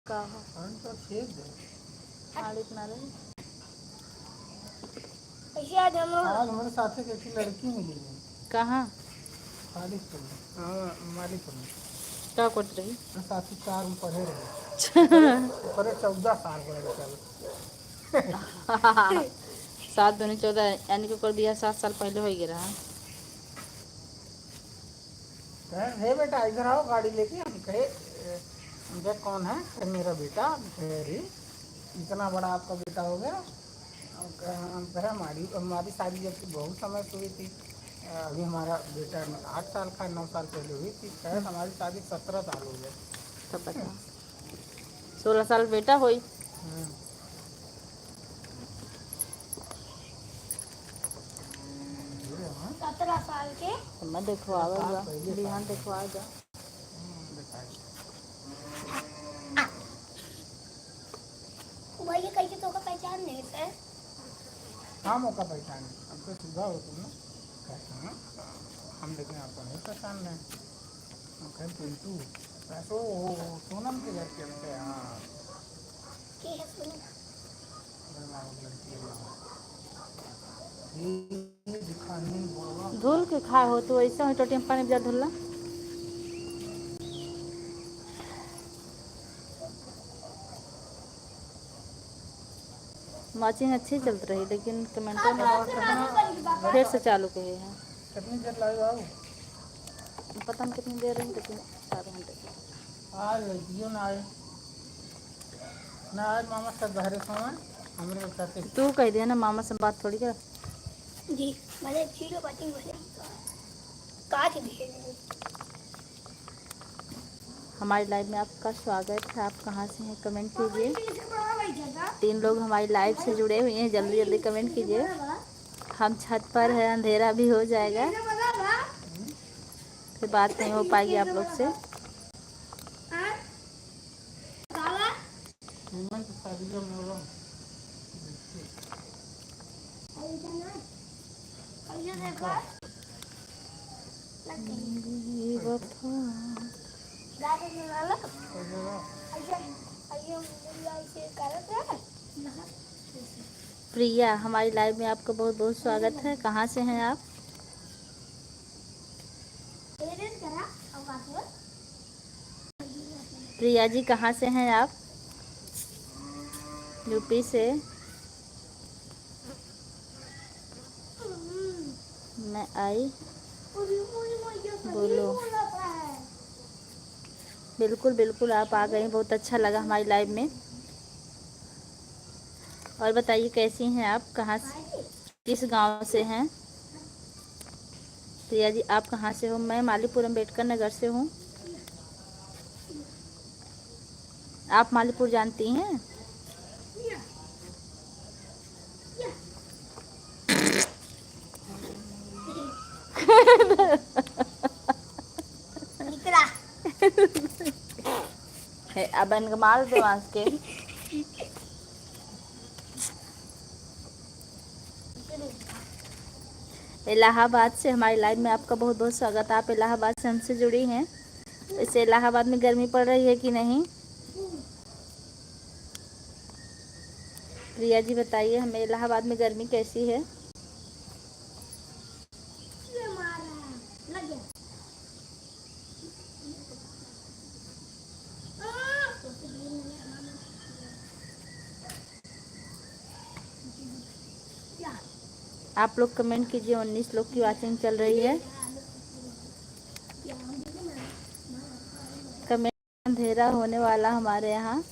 कहा तो छेद दे मालिक ना रही। आज हमारे साथ एक लड़की मिली है। कहाँ मालिकपुर में। हाँ मालिकपुर में क्या कर रही? साथी 4 में पढ़े रहे पढ़े 14 साल पढ़े चल 7 दूनी 14 यानी कि कर दिया 7 साल पहले हो गया रहा। हे बेटा इधर आओ गाड़ी लेके। हम कहे देख कौन है? कहे मेरा बेटा। कहे इतना बड़ा आपका बेटा हो गया। हम कहे हमारी शादी जब की बहुत समय से हुई थी। अभी हमारा बेटा 8 साल का 9 साल पहले हुई थी। कहे हमारी शादी 17 साल हो गए। तब बता 16 साल बेटा होई। 17 साल के तो मैं देखो आवेगा बिहान देखो आ जा। भैया कैसे तो का पहचान नहीं है। हाँ मौका पहचान अब तो सीधा हो तुम ना। हम लेकिन आपको नहीं पहचान रहे। हम कहें पिंटू पैसो सोनम के घर के हमसे। हाँ की है सोनम? ये दिखाने बोला धुल के खाए हो तो ऐसा हो टोटी में पानी जा धुलना। माचिंग अच्छी चल रही लेकिन कमेंटर में फिर से चालू किए हैं। कितनी देर लगे बाबू? पता नहीं कितनी देर रही लेकिन 4 घंटे की। आज जियो ना आए ना आज मामा सब घरे समय हमारे साथ तू कह दिया ना मामा से बात थोड़ी कर। जी मैंने जीरो बातें काट दिए। हमारी लाइव में आपका स्वागत है। आप कहाँ से हैं कमेंट कीजिए। 3 लोग हमारी लाइव से जुड़े हुए हैं, जल्दी जल्दी कमेंट कीजिए। हम छत पर है, अंधेरा भी हो जाएगा फिर बात नहीं हो पाएगी आप लोग से। प्रिया हमारी लाइव में आपका बहुत बहुत स्वागत है। कहाँ से हैं आप? प्रिया जी कहाँ से हैं आप? यूपी से। मैं आई बोलो। बिल्कुल बिल्कुल आप आ गए, बहुत अच्छा लगा हमारी लाइव में। और बताइए कैसी हैं आप? कहाँ से, किस गांव से हैं? प्रिया जी आप कहाँ से हो? मैं मालीपुर अम्बेडकर नगर से हूँ। आप मालीपुर जानती हैं? अब इनका मार दो आज के। इलाहाबाद से हमारी लाइव में आपका बहुत बहुत स्वागत है। आप इलाहाबाद से हमसे जुड़ी हैं। वैसे इलाहाबाद में गर्मी पड़ रही है कि नहीं? प्रिया जी बताइए हमें इलाहाबाद में गर्मी कैसी है? आप लोग कमेंट कीजिए। 19 लोग की वॉचिंग चल रही है। कमेंट अंधेरा होने वाला हमारे यहाँ।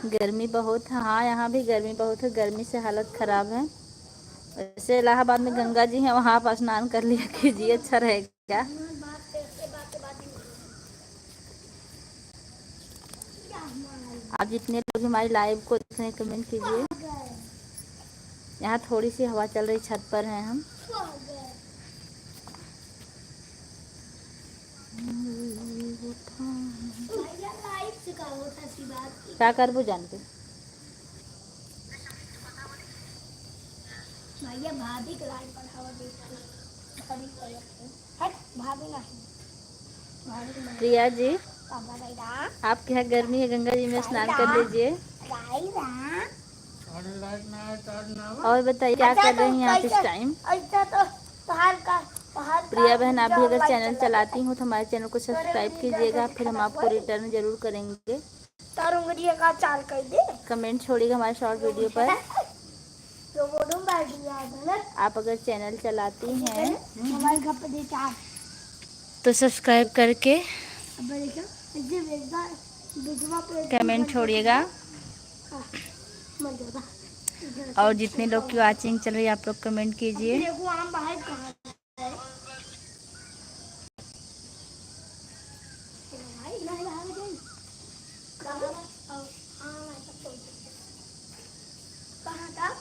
गर्मी बहुत है। हाँ यहाँ भी गर्मी बहुत है, गर्मी से हालत ख़राब है। वैसे इलाहाबाद में गंगा जी हैं, वहाँ आप स्नान कर लिया कीजिए, अच्छा रहेगा। आप जितने लोग हमारी लाइव को देख रहे हैं कमेंट कीजिए। यहाँ थोड़ी सी हवा चल रही, छत पर हैं हम। क्या करबू जान के? भैया भाभी के लाइन पढ़ावा देखते सभी हट भाभी नहीं भाभी नहीं प्रिया जी, पापा राइडा आपके यहाँ गर्मी है, गंगा जी में स्नान कर लीजिए। राइडा अरे लाइट ना आए तो आज ना हो। और बताइए क्या कर रही हैं आप इस टाइम। अच्छा तो पहाड़ का प्रिया बहन, आप भी अगर चैनल चलाती हूँ तो हमारे चैनल को सब्सक्राइब कीजिएगा, फिर हम आपको रिटर्न जरूर करेंगे। तार उंगलियां का चाल कर दे कमेंट छोड़िएगा हमारे शॉर्ट वीडियो पर। तो बोलूं बैठ गया आप अगर चैनल चलाती हैं मोबाइल घर पे दे चार तो सब्सक्राइब करके अब देखो इसे भेजवा भेजवा पे कमेंट छोड़िएगा। मर जाता और जितने लोग की वॉचिंग चल रही है आप लोग कमेंट कीजिए। देखो आम बाहर कहाँ है भाई नहीं बाहर गई कहाँ कहाँ तक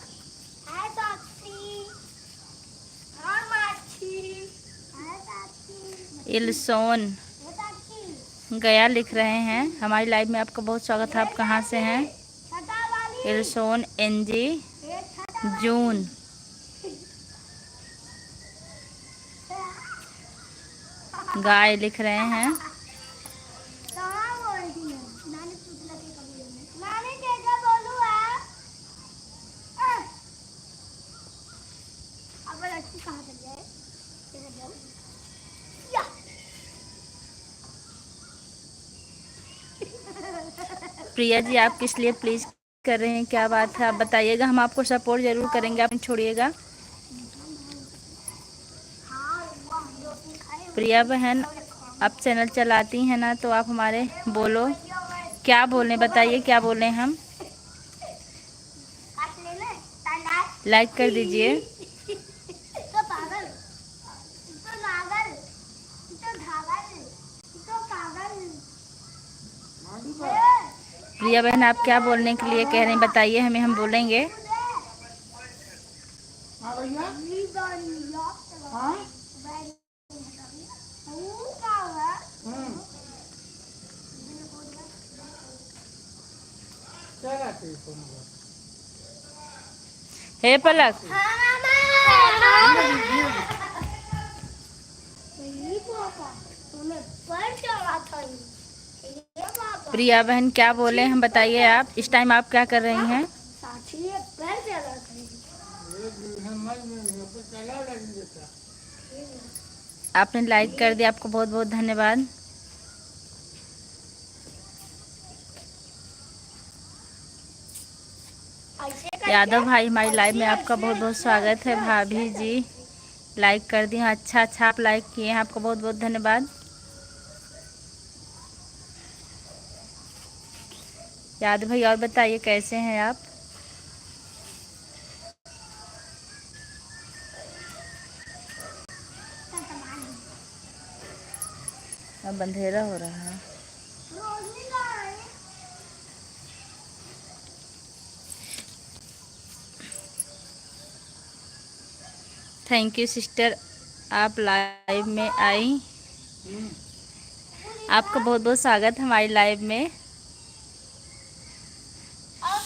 है ताक्षी हाँ माछी है ताक्षी इलसोन है ताक्षी गया लिख रहे हैं। हमारी लाइव में आपका बहुत स्वागत है। आप कहाँ से हैं। छठा वाली इलसोन एनजी छठा जून गाय लिख रहे हैं। कहाँ बोल रही है नानी पूछ लगे कभी नानी क्या बोलूँ है अब लड़की कहाँ चल जाए कैसे जाऊँ या प्रिया जी, आप किस लिए प्लीज कर रहे हैं, क्या बात है आप बताइएगा, हम आपको सपोर्ट जरूर करेंगे, आप छोड़िएगा। प्रिया बहन, आप चैनल चलाती हैं ना, तो आप हमारे बोलो, क्या बोलें बताइए, क्या बोलें हम। लाइक कर दीजिए। तो पागल तो नागल तो धागल तो पागल प्रिया बहन, आप क्या बोलने के लिए कह रहे हैं बताइए हमें, हम बोलेंगे। हाँ भैया हाँ क्या कहते हैं फोन पर? हे पलक, प्रिया बहन क्या बोले हम बताइए, आप इस टाइम आप क्या कर रही हैं। आपने लाइक कर दिया, आपको बहुत बहुत धन्यवाद। यादव भाई, हमारी लाइव में आपका बहुत बहुत स्वागत है। भाभी जी लाइक कर दी, अच्छा अच्छा आप लाइक किए हैं, आपको बहुत बहुत धन्यवाद। यादव भाई और बताइए कैसे हैं आप। अब अंधेरा हो रहा है। थैंक यू सिस्टर, आप लाइव में आई, आपका बहुत बहुत स्वागत है हमारी लाइव में।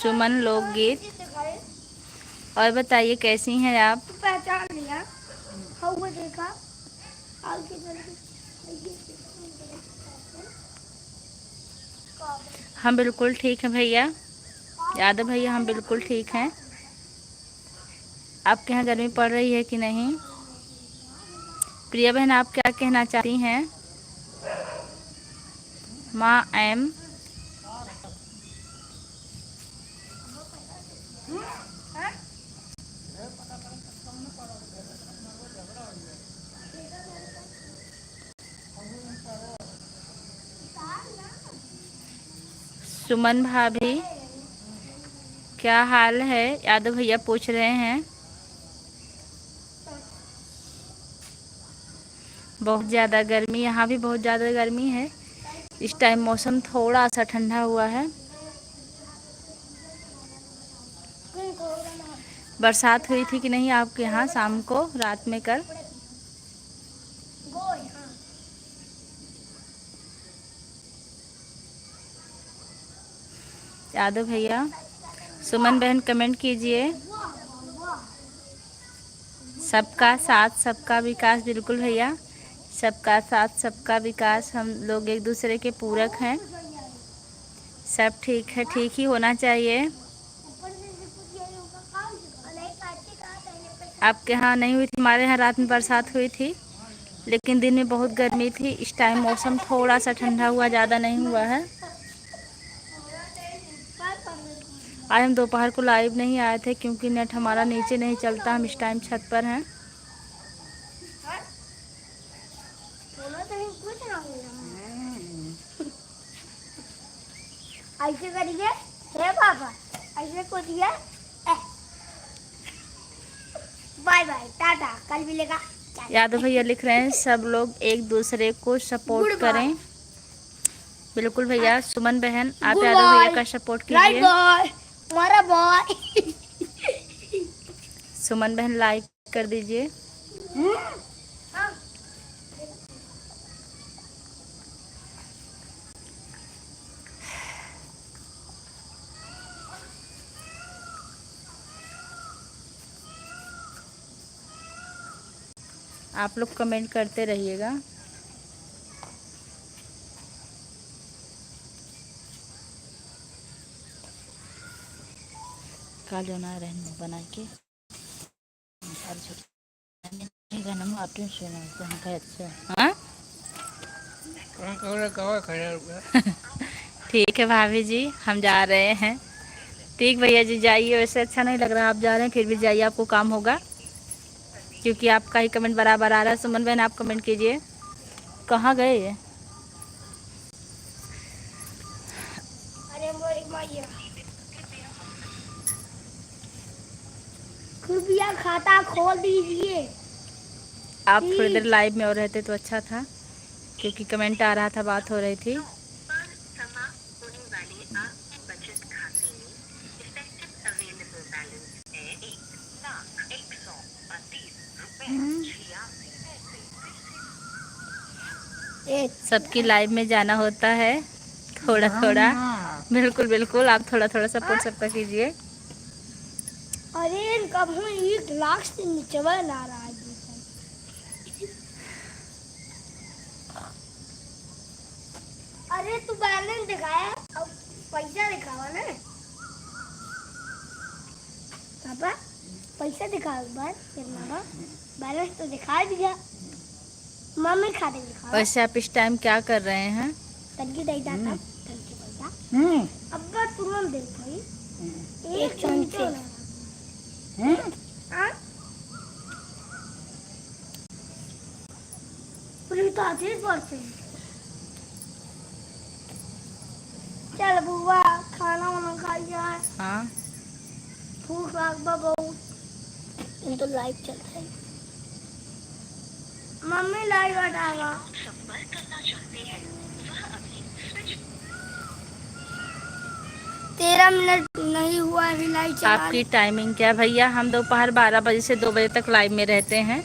सुमन लोकगीत, और बताइए कैसी हैं आप। पहचान लिया देखा हम बिल्कुल ठीक हैं भैया, यादव भैया हम बिल्कुल ठीक हैं। आपके यहाँ गर्मी पड़ रही है कि नहीं। प्रिया बहन, आप क्या कहना चाहती हैं। माँ एम सुमन भाभी क्या हाल है, यादव भैया पूछ रहे हैं। बहुत ज़्यादा गर्मी, यहाँ भी बहुत ज़्यादा गर्मी है। इस टाइम मौसम थोड़ा सा ठंडा हुआ है। बरसात हुई थी कि नहीं आपके यहाँ शाम को, रात में कल। यादव भैया, सुमन बहन कमेंट कीजिए। सबका साथ सबका विकास, बिल्कुल भैया, सबका साथ सबका विकास। हम लोग एक दूसरे के पूरक हैं। सब ठीक है, ठीक ही होना चाहिए। आपके यहाँ नहीं हुई थी, हमारे यहाँ रात में बरसात हुई थी, लेकिन दिन में बहुत गर्मी थी। इस टाइम मौसम थोड़ा सा ठंडा हुआ, ज़्यादा नहीं हुआ है। आज हम दोपहर को लाइव नहीं आए थे क्योंकि नेट हमारा नीचे नहीं चलता। हम इस टाइम छत पर हैं। ऐसे करिए, हे पापा, ऐसे करिए। बाय बाय, टाटा, कल मिलेगा। यादव भैया लिख रहे हैं सब लोग एक दूसरे को सपोर्ट करें। बिल्कुल भैया। सुमन बहन, आप यादव भैया का सपोर्ट कीजिए। हमारा बॉय। सुमन बहन लाइक कर दीजिए। आप लोग कमेंट करते रहिएगा। कालो ना रहने बना के ठीक है भाभी जी, हम जा रहे हैं। ठीक भैया जी, जाइए। वैसे अच्छा नहीं लग रहा आप जा रहे हैं, फिर भी जाइए, आपको काम होगा, क्योंकि आपका ही कमेंट बराबर आ रहा है। सुमन बहन आप कमेंट कीजिए। कहाँ गए ये? कृपया खाता खोल दीजिए। आप थोड़ी देर लाइव में और रहते तो अच्छा था, क्योंकि कमेंट आ रहा था, बात हो रही थी। सबकी लाइव में जाना होता है थोड़ा थोड़ा। बिल्कुल बिल्कुल, आप थोड़ा थोड़ा सपोर्ट सबका कीजिए। अरे कब 1 लाख से नीचे ला रहा है। अरे तू बैलेंस दिखाया, अब पैसा दिखावा ना पापा, पैसा दिखा एक बार। बैलेंस तो दिखा दिया, मम्मी खाते दिखा। वैसे आप इस टाइम क्या कर रहे हैं? तनकी दे जाता, तनकी पैसा अब्बा तुरंत दे भाई, एक चमचे। पूरी तो आती है परसे। चल बुआ, खाना वाना खा जाए। हाँ, भूख लगा बहुत। इन तो लाइव चल रहा है। मम्मी लाइव हटावा। 13 मिनट नहीं हुआ अभी लाइव चला। आपकी टाइमिंग क्या भैया? हम दोपहर 12 बजे से 2 बजे तक लाइव में रहते हैं,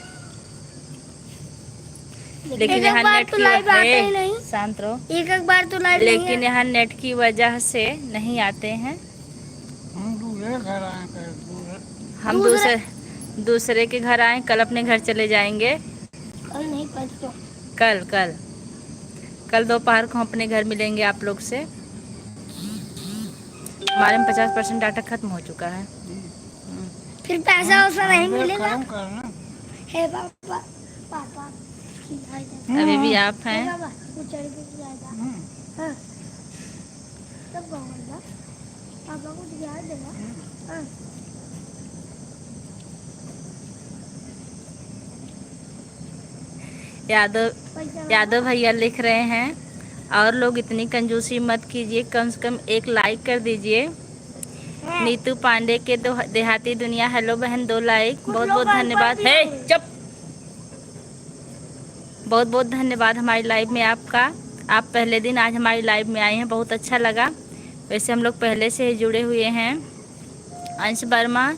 लेकिन यहाँ नेट की वजह, शांत रहो, एक बार तो लाइव, लेकिन यहाँ नेट की वजह से नहीं आते हैं। हम दूसरे के घर आए, कल अपने घर चले जाएंगे। कल नहीं, परसों। कल दोपहर को हम अपने घर मिलेंगे आप लोग से। हमारे में 50% डाटा खत्म हो चुका है। फिर पैसा वैसा नहीं मिलेगा। हे पापा, पापा अभी भी आप हैं। पापा को दिखा देगा। यादव भैया लिख रहे हैं, और लोग इतनी कंजूसी मत कीजिए, कम से कम एक लाइक कर दीजिए। नीतू पांडे के देहाती दुनिया, हेलो बहन, 2 लाइक, बहुत बहुत धन्यवाद। है चुप, बहुत बहुत धन्यवाद हमारी लाइव में आपका। आप पहले दिन आज हमारी लाइव में आए हैं, बहुत अच्छा लगा। वैसे हम लोग पहले से ही जुड़े हुए हैं। अंश वर्मा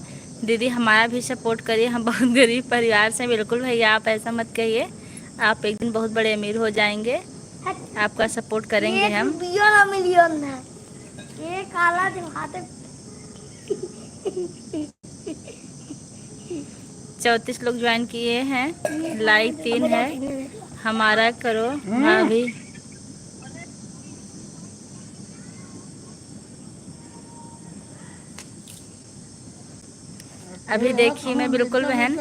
दीदी, हमारा भी सपोर्ट करिए, हम बहुत गरीब परिवार से। बिल्कुल भैया, आप ऐसा मत कहिए, आप एक दिन बहुत बड़े अमीर हो जाएंगे। आपका सपोर्ट करेंगे हम। मिलियन है ये काला दिखाते। 34 लोग ज्वाइन किए हैं, लाइक 3 है। हमारा करो भाभी। अभी देखिए मैं बिल्कुल बहन,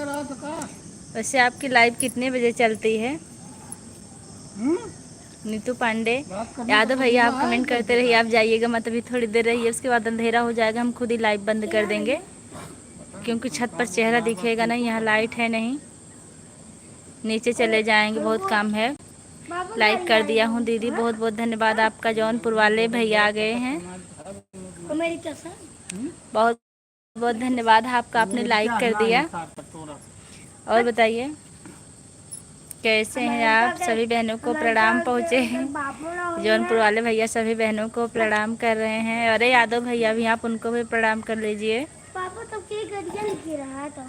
वैसे आपकी लाइव कितने बजे चलती है? नीतू पांडे यादव भैया, आप कमेंट करते रहिए, आप जाइएगा मत, अभी थोड़ी देर रहिए, उसके बाद अंधेरा हो जाएगा, हम खुद ही लाइव बंद कर देंगे, क्योंकि छत पर चेहरा दिखेगा नहीं, यहाँ लाइट है नहीं। नीचे चले जाएंगे, बहुत काम है। लाइक कर दिया हूँ दीदी, बहुत बहुत धन्यवाद आपका। जौनपुर वाले भैया आ गए हैं, बहुत बहुत धन्यवाद आपका, आपने लाइक कर दिया। और बताइए कैसे हैं आप? सभी बहनों को प्रणाम पहुँचे हैं, जौनपुर वाले भैया सभी बहनों को प्रणाम कर रहे हैं। अरे यादव भैया भी, आप उनको भी प्रणाम कर लीजिए।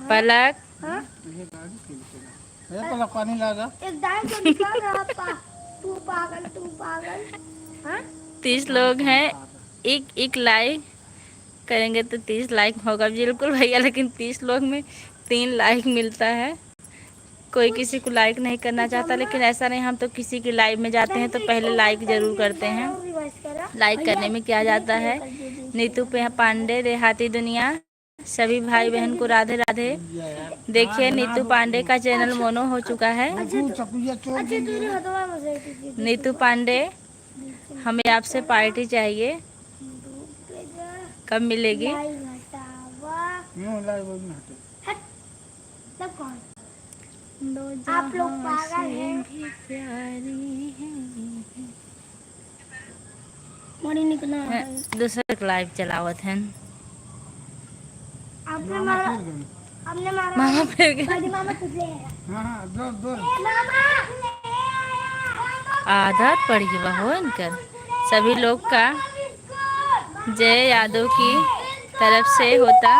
पलक पानी लगा 30 लोग हैं, एक लाइक करेंगे तो 30 लाइक होगा। बिल्कुल भैया, लेकिन 30 लोग में 3 लाइक मिलता है, कोई किसी को लाइक नहीं करना चाहता। लेकिन ऐसा नहीं, हम तो किसी की लाइव में जाते हैं तो पहले लाइक ज़रूर करते हैं। लाइक करने में क्या जाता है। नीतू पांडे, देहाती दुनिया, सभी भाई बहन को राधे राधे। देखिए नीतू पांडे का चैनल मोनो हो चुका है। नीतू पांडे, हमें आपसे पार्टी चाहिए, कब मिलेगी? आप लोग पागल हैं। मोड़ी निकला है। दूसरा लाइव चलावत है। आपने मारा मामा फिर गया। मामा तुझे आदत पड़ गई हो इनकर। सभी लोग का जय यादव की तरफ से होता।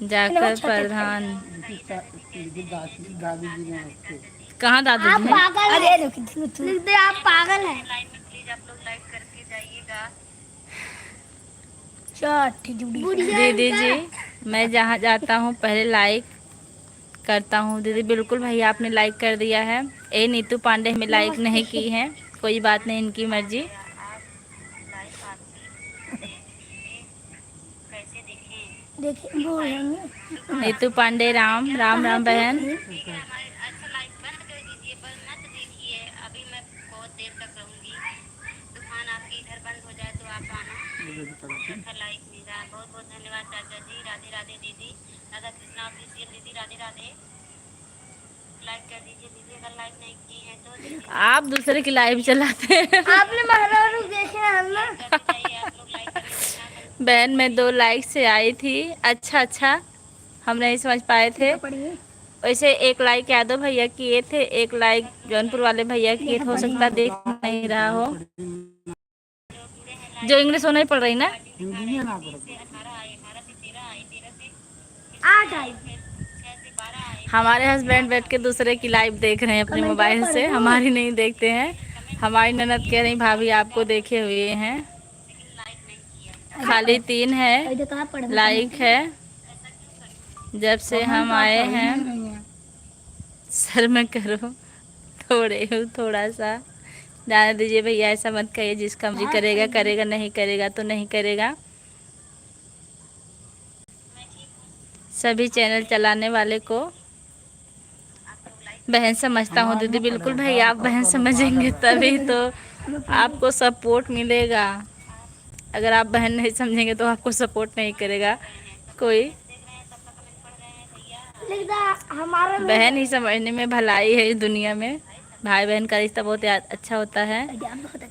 जाकर प्रधान कहाँ दादू जी हैं? आप पागल हैं। प्लीज आप लोग लाइक करके जाइएगा। दीदी जी, मैं जहाँ जाता हूँ पहले लाइक करता हूँ। दीदी बिल्कुल भैया, आपने लाइक कर दिया है। ए नीतू पांडे हमें लाइक नहीं की है, कोई बात नहीं, इनकी मर्जी। नीतू पांडे, राम राम राम बहन। बहुत बहुत धन्यवाद चाचा जी। राधे राधे दीदी, राधा कृष्णा ऑफिशियल दीदी, राधे राधे। लाइक कर दीजिए दीदी, अगर लाइक नहीं की है तो। आप दूसरे की लाइव चलाते हैं। आपने महाराज देखे हैं ना। बहन मैं 2 लाइक से आई थी। अच्छा, हम नहीं समझ पाए थे। वैसे 1 लाइक यादव भैया किए थे, 1 लाइक जौनपुर वाले भैया किए थे, हो सकता देख नहीं रहा हो। जो इंग्लिश होना ही पड़ रही ना। हमारे हस्बैंड बैठ के दूसरे की लाइव देख रहे हैं अपने मोबाइल से, हमारी नहीं देखते हैं। हमारी ननद कह रही भाभी आपको देखे हुए हैं। खाली 3 है लाइक है जब से हम आए हैं। सर में करो थोड़ा सा जाने दीजिए भैया, ऐसा मत कहिए। जिसका मर्जी करेगा करेगा, नहीं करेगा तो नहीं करेगा। सभी चैनल चलाने वाले को बहन समझता हूँ दीदी। बिल्कुल भैया, आप बहन समझेंगे तभी तो आपको सपोर्ट मिलेगा। अगर आप बहन नहीं समझेंगे तो आपको सपोर्ट नहीं करेगा कोई। बहन ही समझने में भलाई है इस दुनिया में। भाई बहन का रिश्ता बहुत अच्छा होता है।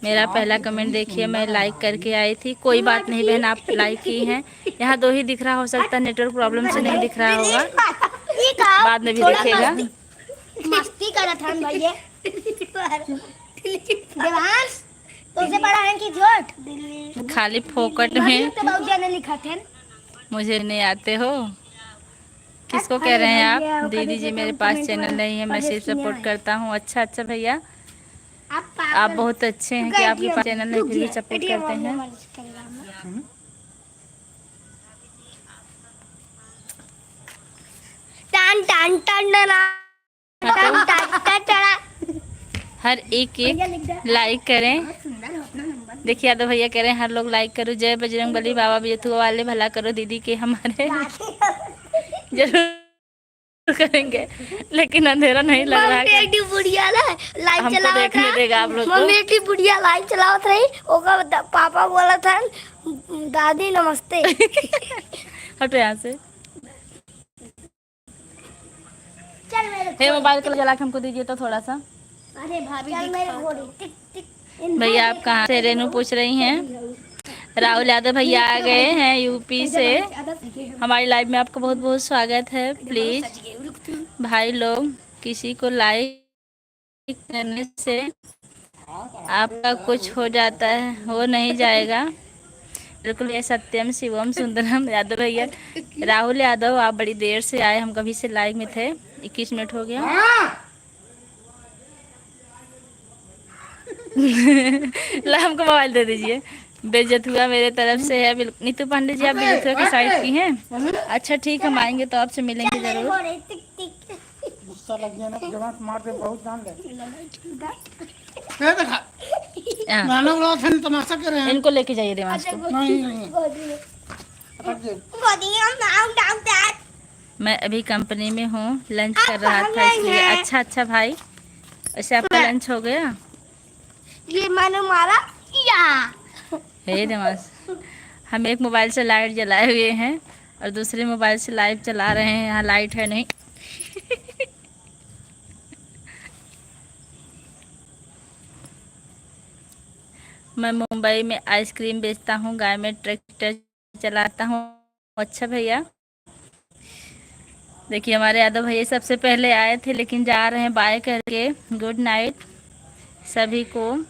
मेरा पहला कमेंट देखिए, मैं लाइक करके आई थी। कोई बात नहीं बहन, आप लाइक की हैं। यहाँ 2 ही दिख रहा, हो सकता है नेटवर्क प्रॉब्लम से नहीं दिख रहा होगा, बाद में भी दिखेगा। मस्ती करा था भैया। देवांश तुझसे बड़ा है कि झूठ? खाली फोकट में बाबूजी ने लिखा थे। मुझे नहीं आते हो। किसको कह रहे हैं आप? दीदी जी मेरे पास चैनल नहीं है, मैं सिर्फ सपोर्ट करता हूँ। अच्छा भैया, आप बहुत अच्छे हैं कि आपके पास चैनल है फिर भी सपोर्ट करते हैं। टन टन टन टन टन टन। हर एक लाइक करें। देखिए यादव भैया कह रहे हैं हर लोग लाइक करो। जय बजरंग बली, बाबा बेथुआ वाले भला करो दीदी के हमारे। जरूर करेंगे लेकिन अंधेरा नहीं लग रहा है। मम्मी बुढ़िया ना लाइट हमको चलावत देखने था। देगा आप लोग को। मम्मी की बुढ़िया लाइट चलावत रही। ओका पापा बोला था दादी नमस्ते। हटो यहाँ से। चल मेरे हे मोबाइल को जला के हमको दीजिए तो थोड़ा सा। अरे भाभी चल मेरे घोड़े टिक टिक। भैया आप कहाँ से? रेनू पूछ रही हैं। राहुल यादव भैया आ गए हैं यूपी से। हमारी लाइव में आपका बहुत बहुत स्वागत है। प्लीज भाई लोग किसी को लाइक करने से आपका कुछ हो जाता है, हो नहीं जाएगा। बिल्कुल ये सत्यम शिवम सुंदरम यादव भैया। राहुल यादव आप बड़ी देर से आए, हम कभी से लाइव में थे। 21 मिनट हो गया। ला हमको मोबाइल दे दीजिए। बेइज्जत हुआ मेरे तरफ से है। बिल्कुल नीतू पांडे जी आप बेइज्जत हुआ की साइड की हैं। अच्छा ठीक, हम आएंगे तो आपसे मिलेंगे जरूर। गुस्सा लग गया ना जवान मार दे बहुत जान ले। हाँ। गाना उड़ा थे तमाशा कर रहे हैं। इनको लेके जाइए देवांश को। नहीं मैं अभी कंपनी में हूँ, लंच कर रहा था इसलिए। अच्छा अच्छा भाई, वैसे आपका लंच हो गया? ये मैंने मारा या हे देवांश, हम एक मोबाइल से लाइट जलाए हुए हैं और दूसरे मोबाइल से लाइव चला रहे हैं। यहाँ लाइट है नहीं। मैं मुंबई में आइसक्रीम बेचता हूँ, गाय में ट्रैक्टर चलाता हूँ। अच्छा भैया, देखिए हमारे यादव भैया सबसे पहले आए थे लेकिन जा रहे हैं बाय करके। गुड नाइट सभी को।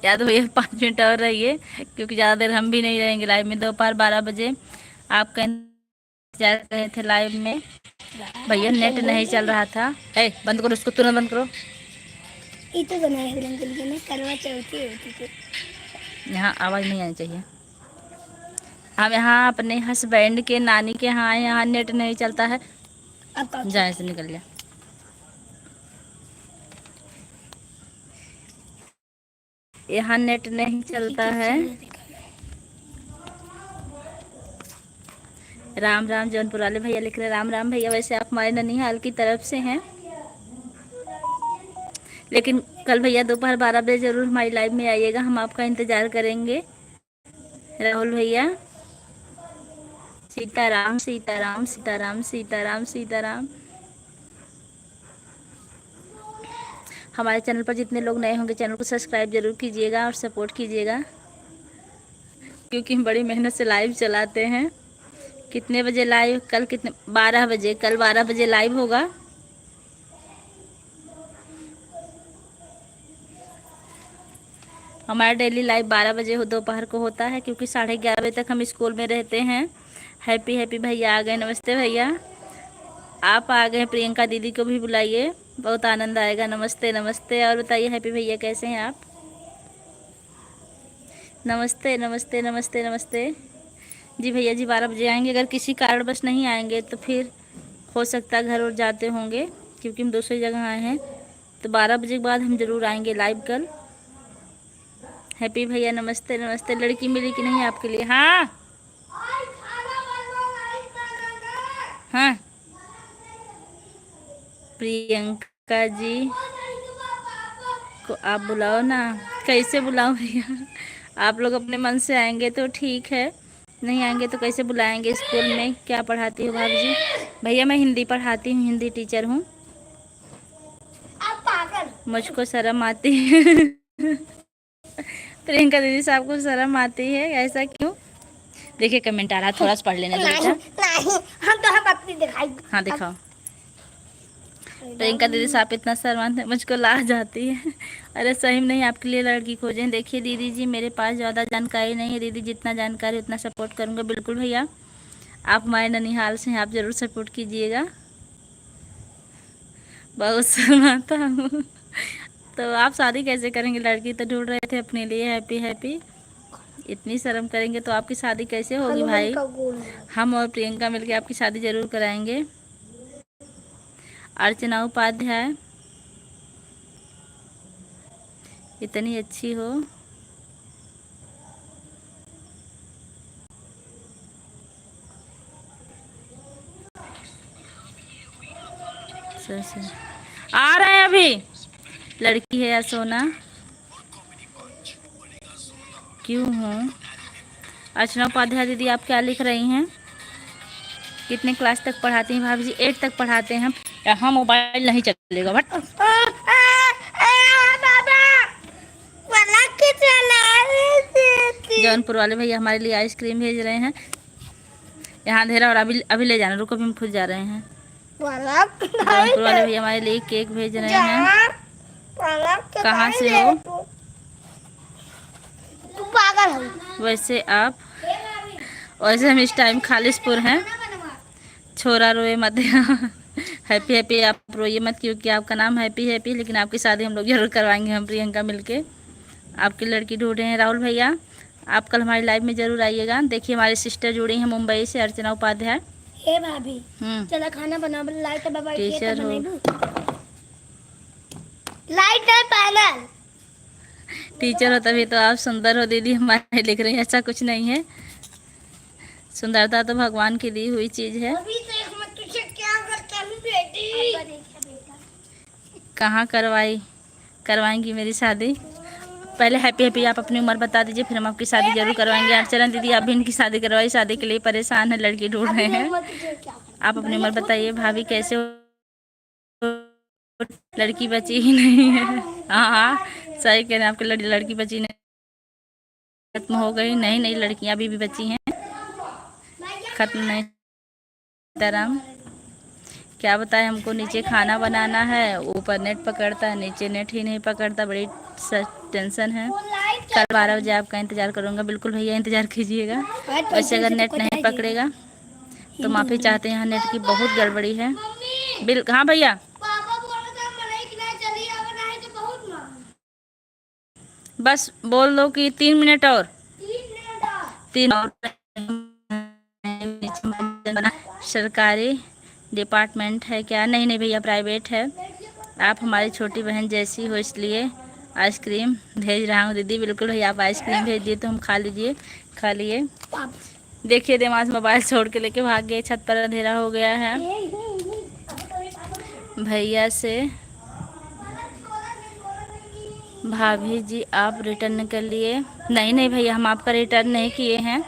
यादव भैया 5 मिनट और रहिए क्योंकि ज़्यादा देर हम भी नहीं रहेंगे लाइव में। दोपहर 12 बजे आपका इंतजार कर रहे थे लाइव में। भैया नेट नहीं चल रहा था। बंद करो उसको, तुरंत बंद करो। ये तो बनाया है अंकल जी ने, करवा चौथी होती थी। यहाँ आवाज़ नहीं आनी चाहिए। हम यहाँ अपने हस्बैंड के नानी के यहाँ आए, यहाँ नेट नहीं चलता है। जाए से निकल जा। यहाँ नेट नहीं चलता है। राम राम जौनपुर वाले भैया लिख रहे राम राम भैया। वैसे आप हमारे ननिहाल की तरफ से हैं, लेकिन कल भैया दोपहर 12 बजे जरूर हमारी लाइव में आइएगा, हम आपका इंतजार करेंगे। राहुल भैया सीताराम सीताराम सीताराम सीताराम सीताराम। हमारे चैनल पर जितने लोग नए होंगे चैनल को सब्सक्राइब जरूर कीजिएगा और सपोर्ट कीजिएगा, क्योंकि हम बड़ी मेहनत से लाइव चलाते हैं। कितने बजे लाइव? कल कितने? 12 बजे। कल 12 बजे लाइव होगा। हमारा डेली लाइव 12 बजे दोपहर को होता है, क्योंकि 11:30 बजे तक हम स्कूल में रहते हैं। हैप्पी हैप्पी भैया आ गए। नमस्ते भैया, आप आ गए। प्रियंका दीदी को भी बुलाइए, बहुत आनंद आएगा। नमस्ते नमस्ते। और बताइए हैप्पी भैया कैसे हैं आप? नमस्ते नमस्ते नमस्ते नमस्ते जी। भैया जी 12 बजे आएंगे। अगर किसी कारणवश नहीं आएंगे तो फिर हो सकता है घर और जाते होंगे, क्योंकि हम दूसरी जगह आए हैं। तो 12 बजे के बाद हम ज़रूर आएंगे लाइव कल। हैप्पी भैया नमस्ते नमस्ते। लड़की मिली कि नहीं आपके लिए? हाँ हाँ प्रियंका जी को आप बुलाओ ना। कैसे बुलाओ भैया? आप लोग अपने मन से आएंगे तो ठीक है, नहीं आएंगे तो कैसे बुलाएंगे? स्कूल में क्या पढ़ाती हो भाभी जी? भैया मैं हिंदी पढ़ाती हूँ, हिंदी टीचर हूँ। मुझको शर्म आती है। प्रियंका दीदी साहब को शर्म आती है, ऐसा क्यों? देखिए कमेंट आ रहा है, थोड़ा सा पढ़ लेने दो बेटा। हम तो हम अपनी दिखाई। हाँ दिखाओ। प्रियंका दीदी साहब इतना शर्माते, मुझको लाज आती है। अरे सही में नहीं, आपके लिए लड़की खोजें। देखिए दीदी जी मेरे पास ज़्यादा जानकारी नहीं है दीदी, जितना जानकारी उतना सपोर्ट करूँगा। बिल्कुल भैया, आप हमारे ननिहाल से हैं, आप ज़रूर सपोर्ट कीजिएगा। बहुत शर्माता हूँ तो आप शादी कैसे करेंगे? लड़की तो ढूंढ रहे थे अपने लिए, हैप्पी हैप्पी। इतनी शर्म करेंगे तो आपकी शादी कैसे होगी भाई? हम और प्रियंका मिलके आपकी शादी जरूर कराएंगे। अर्चना उपाध्याय, इतनी अच्छी हो। सर आ रहे हैं अभी। लड़की है या सोना? क्यों हूँ? अर्चना उपाध्याय दीदी, आप क्या लिख रही हैं? कितने क्लास तक पढ़ाती हैं भाभी जी? 8 तक पढ़ाते हैं हम। यहाँ मोबाइल नहीं चलेगा बट। जौनपुर वाले भैया हमारे लिए आइसक्रीम भेज रहे हैं। यहाँ अंधेरा और अभी अभी ले जाना, रुको, अभी हम खुद जा रहे हैं। जौनपुर वाले भैया हमारे लिए केक भेज रहे हैं। कहाँ से हो? पागल हो वैसे हम इस टाइम खालिशपुर हैं। छोरा रोए मत। हैप्पी हैप्पी, आप रोइए मत क्योंकि आपका नाम हैप्पी हैप्पी, लेकिन आपकी शादी हम लोग जरूर करवाएंगे, हम प्रियंका मिलके। आपकी लड़की ढूंढ रहे हैं राहुल भैया। आप कल हमारी लाइव में जरूर आइएगा। देखिए हमारी सिस्टर जुड़ी हैं मुंबई से, अर्चना उपाध्याय। हे भाभी, चला खाना बना, लाइट बाबा टीचर हो, लाइट है पैनल। टीचर हो तभी तो आप सुंदर हो दीदी हमारे, लिख रही हैं। ऐसा कुछ नहीं है, सुंदरता तो भगवान की दी हुई चीज है। कहाँ करवाएंगी मेरी शादी? पहले हैप्पी हैप्पी आप अपनी उम्र बता दीजिए, फिर हम आपकी शादी जरूर करवाएंगे। अर्चना दीदी, आप भी इनकी शादी करवाइए, शादी के लिए परेशान है, लड़की ढूंढ रहे हैं। आप अपनी उम्र बताइए भाभी, कैसे हो? लड़की बची ही नहीं है। हाँ सही कह रहे हैं, आपकी लड़की बची नहीं, खत्म हो गई। नहीं लड़कियां अभी भी बची हैं, खत्म नहीं। तराम क्या बताए, हमको नीचे खाना बनाना है, ऊपर नेट पकड़ता है, नीचे नेट ही नहीं पकड़ता, बड़ी टेंशन है। कल 12 बजे आपका इंतज़ार करूँगा। बिल्कुल भैया इंतज़ार कीजिएगा। वैसे अगर नेट नहीं पकड़ेगा तो माफ़ी चाहते हैं, यहाँ नेट की बहुत गड़बड़ी है। हाँ भैया, बस बोल दो कि 3 मिनट और 3 और। सरकारी डिपार्टमेंट है क्या? नहीं भैया, प्राइवेट है। आप हमारी छोटी बहन जैसी हो, इसलिए आइसक्रीम भेज रहा हूँ दीदी। बिल्कुल भैया, आप आइसक्रीम भेज दिए तो हम खा लिए। देखिए दिमाग मोबाइल छोड़ के लेके भाग गए, छत पर अंधेरा हो गया है। भैया से, भाभी जी आप रिटर्न कर लिए? नहीं भैया, हम आपका रिटर्न नहीं किए हैं,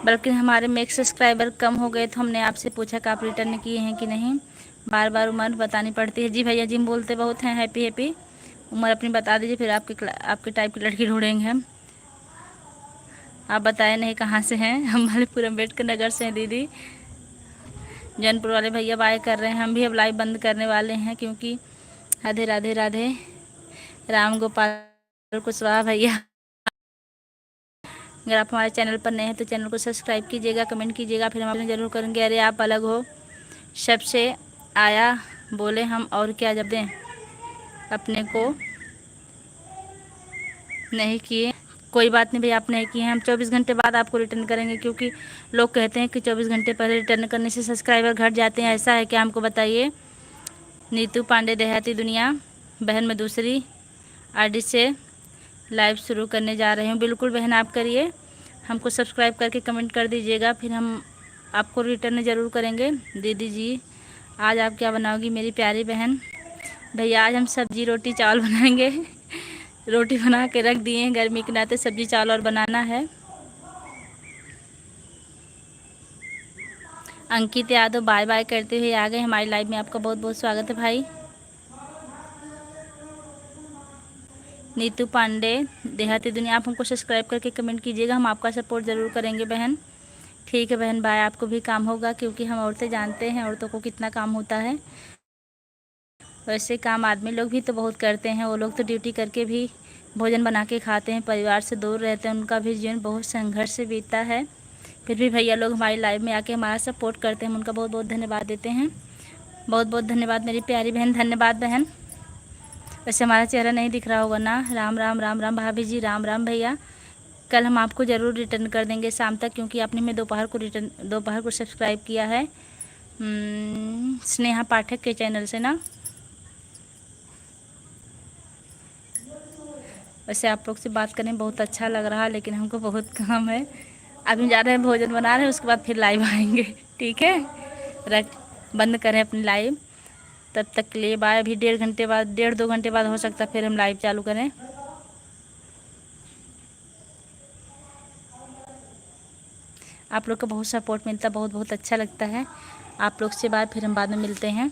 बल्कि हमारे में एक सब्सक्राइबर कम हो गए तो हमने आपसे पूछा कि आप रिटर्न किए हैं कि नहीं। बार बार उम्र बतानी पड़ती है। जी भैया जी, हम बोलते बहुत हैं। हैप्पी हैप्पी, उम्र अपनी बता दीजिए, फिर आपके टाइप की लड़की ढूंढेंगे हम। आप बताए नहीं कहाँ से हैं? हम मलीपुर अम्बेडकर नगर से हैं दीदी। जौनपुर वाले भैया बाय कर रहे हैं। हम भी अब लाइव बंद करने वाले हैं क्योंकि राधे राधे राधे। राम गोपाल कुशवाहा भैया, अगर आप हमारे चैनल पर नए हैं तो चैनल को सब्सक्राइब कीजिएगा, कमेंट कीजिएगा, फिर हम जरूर करेंगे। अरे आप अलग हो सबसे, आया बोले हम और क्या जब दें, अपने को नहीं किए। कोई बात नहीं भैया, आप नहीं किए हैं, हम 24 घंटे बाद आपको रिटर्न करेंगे, क्योंकि लोग कहते हैं कि 24 घंटे पहले रिटर्न करने से सब्सक्राइबर घट जाते हैं। ऐसा है क्या, हमको बताइए। नीतू पांडे, देहाती दुनिया बहन, मैं दूसरी आईडी से लाइव शुरू करने जा रही हूँ। बिल्कुल बहन, आप करिए, हमको सब्सक्राइब करके कमेंट कर दीजिएगा, फिर हम आपको रिटर्न ज़रूर करेंगे। दीदी जी, आज आप क्या बनाओगी मेरी प्यारी बहन? भैया आज हम सब्जी रोटी चावल बनाएंगे। रोटी बना के रख दिए हैं, गर्मी के नाते सब्जी चावल और बनाना है। अंकित यादव बाय बाय करते हुए आ गए हमारी लाइव में। आपका बहुत बहुत स्वागत है भाई। नीतू पांडे, देहाती दुनिया, आप हमको सब्सक्राइब करके कमेंट कीजिएगा, हम आपका सपोर्ट ज़रूर करेंगे बहन। ठीक है बहन, बाय। आपको भी काम होगा, क्योंकि हम औरतें जानते हैं औरतों को कितना काम होता है। वैसे काम आदमी लोग भी तो बहुत करते हैं, वो लोग तो ड्यूटी करके भी भोजन बना के खाते हैं, परिवार से दूर रहते हैं, उनका भी जीवन बहुत संघर्ष से बीतता है। फिर भी भैया लोग हमारी लाइव में आके हमारा सपोर्ट करते हैं, हम उनका बहुत बहुत धन्यवाद देते हैं। बहुत बहुत धन्यवाद मेरी प्यारी बहन, धन्यवाद बहन। वैसे हमारा चेहरा नहीं दिख रहा होगा ना। राम राम राम राम भाभी जी, राम राम भैया। कल हम आपको ज़रूर रिटर्न कर देंगे शाम तक, क्योंकि आपने मैं दोपहर को सब्सक्राइब किया है स्नेहा पाठक के चैनल से ना। वैसे आप लोग से बात करने में बहुत अच्छा लग रहा है, लेकिन हमको बहुत काम है। अभी जा रहे हैं, भोजन बना रहे हैं, उसके बाद फिर लाइव आएंगे। ठीक है, बंद करें अपनी लाइव। तब तक के लिए बाय। अभी 1.5 घंटे बाद हो सकता है फिर हम लाइव चालू करें। आप लोग का बहुत सपोर्ट मिलता है, बहुत बहुत अच्छा लगता है। आप लोग से बाय, फिर हम बाद में मिलते हैं।